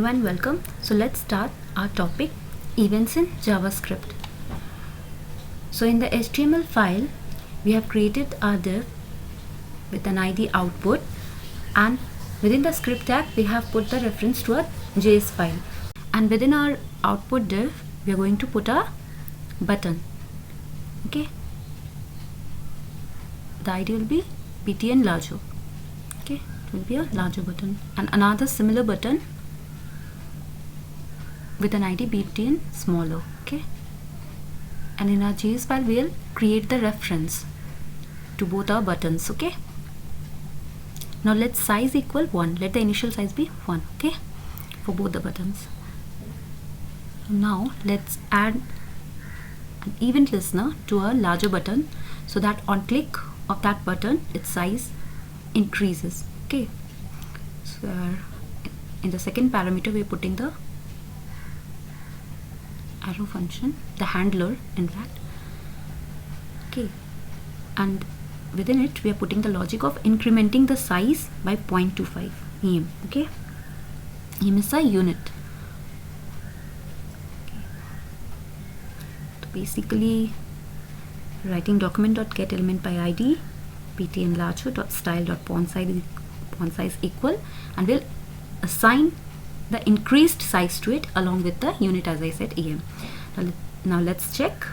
Hello and welcome. So let's start our topic, events in JavaScript. So in the HTML file, we have created our div with an ID output, and within the script tag we have put the reference to a JS file, and within our output div we are going to put a button. Okay, the ID will be btn larger. Okay, it will be a larger button, and another similar button with an ID btn smaller. Okay, and in our JS file we'll create the reference to both our buttons. Okay, now let size equal 1. Let the initial size be 1. Okay, for both the buttons. Now let's add an event listener to a larger button so that on click of that button its size increases. Okay, so in the second parameter we're putting the arrow function, the handler in fact. Okay, and within it we are putting the logic of incrementing the size by 0.25 em. Okay, em is a unit. Okay. So basically writing document.getElement by id btn larger style.font size equal, and we'll assign the increased size to it along with the unit, as I said, em. Now let's check.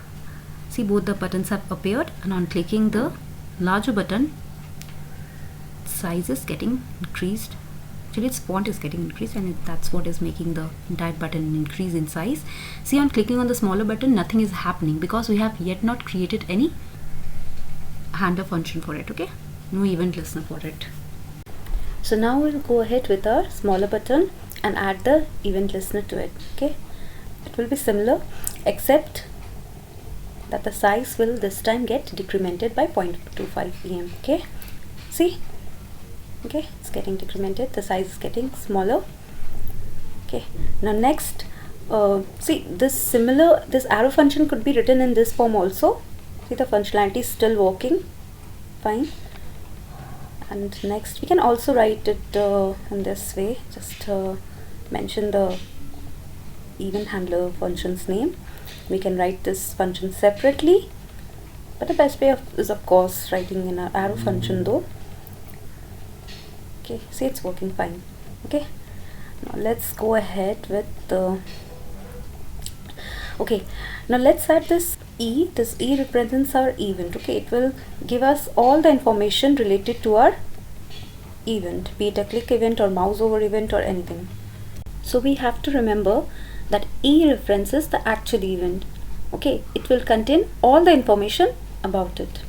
See, both the buttons have appeared, and on clicking the larger button size is getting increased. Actually its font is getting increased, and that's what is making the entire button increase in size. See, on clicking on the smaller button nothing is happening because we have yet not created any handler function for it. Okay, no event listener for it. So now we'll go ahead with our smaller button and add the event listener to it. Okay, it will be similar except that the size will this time get decremented by 0.25 em. Okay, see, okay, it's getting decremented, the size is getting smaller. Okay, now next see, this arrow function could be written in this form also. See, the functionality is still working fine. And next we can also write it in this way. Just mention the event handler function's name. We can write this function separately, but the best way is of course writing in an arrow function though. Okay, see, it's working fine. Okay, now let's go ahead with the okay, now let's add this e. This e represents our event. Okay, it will give us all the information related to our event, be it a click event or mouse over event or anything. So we have to remember that e references the actual event. Okay, it will contain all the information about it,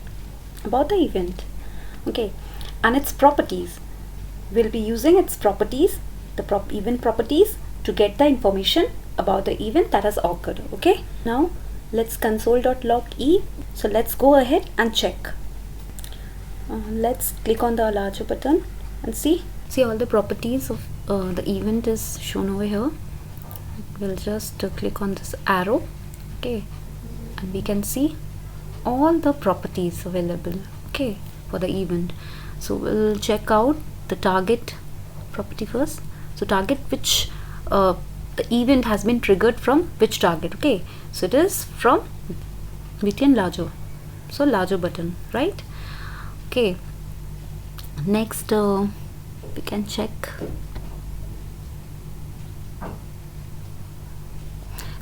about the event. Okay, and its properties. We'll be using its properties, the event properties, to get the information about the event that has occurred. Okay, now let's console.log e. So let's go ahead and check. Let's click on the larger button and see all the properties of the event is shown over here. We'll just click on this arrow. Okay, and we can see all the properties available, okay, for the event. So we'll check out the target property first. So target, which the event has been triggered from which target. Okay, so it is from btn larger, so larger button, right? Okay, next we can check.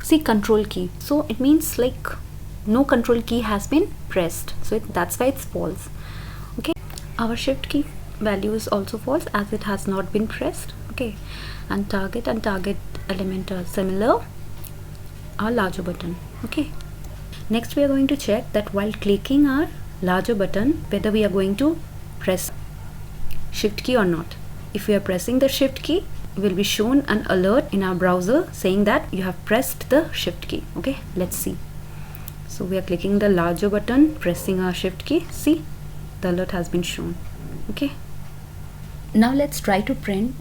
See, control key, so it means like no control key has been pressed, so that's why it's false. Okay, our shift key value is also false as it has not been pressed. Okay, and target element are similar, our larger button. Okay, next we are going to check that while clicking our larger button whether we are going to press shift key or not. If we are pressing the shift key, will be shown an alert in our browser saying that you have pressed the shift key. Okay, let's see. So we are clicking the larger button, pressing our shift key. See, the alert has been shown. Okay, now let's try to print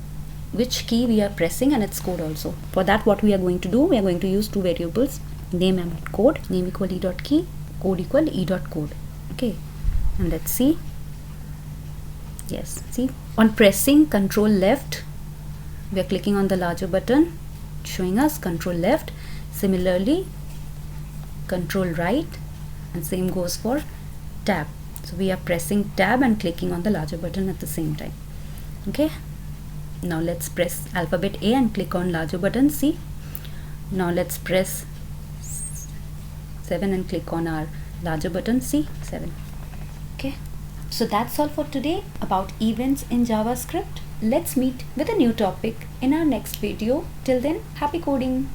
which key we are pressing and its code also. For that, what we are going to do, we are going to use two variables, name and code. Name equal e.key, code equal e.code. Okay, and let's see. Yes, see, on pressing control left we are clicking on the larger button, showing us control left. Similarly, control right, and same goes for tab. So we are pressing tab and clicking on the larger button at the same time. Okay, now let's press alphabet A and click on larger button C. Now let's press 7 and click on our larger button C7. Okay, so that's all for today about events in JavaScript. Let's meet with a new topic in our next video. Till then, happy coding!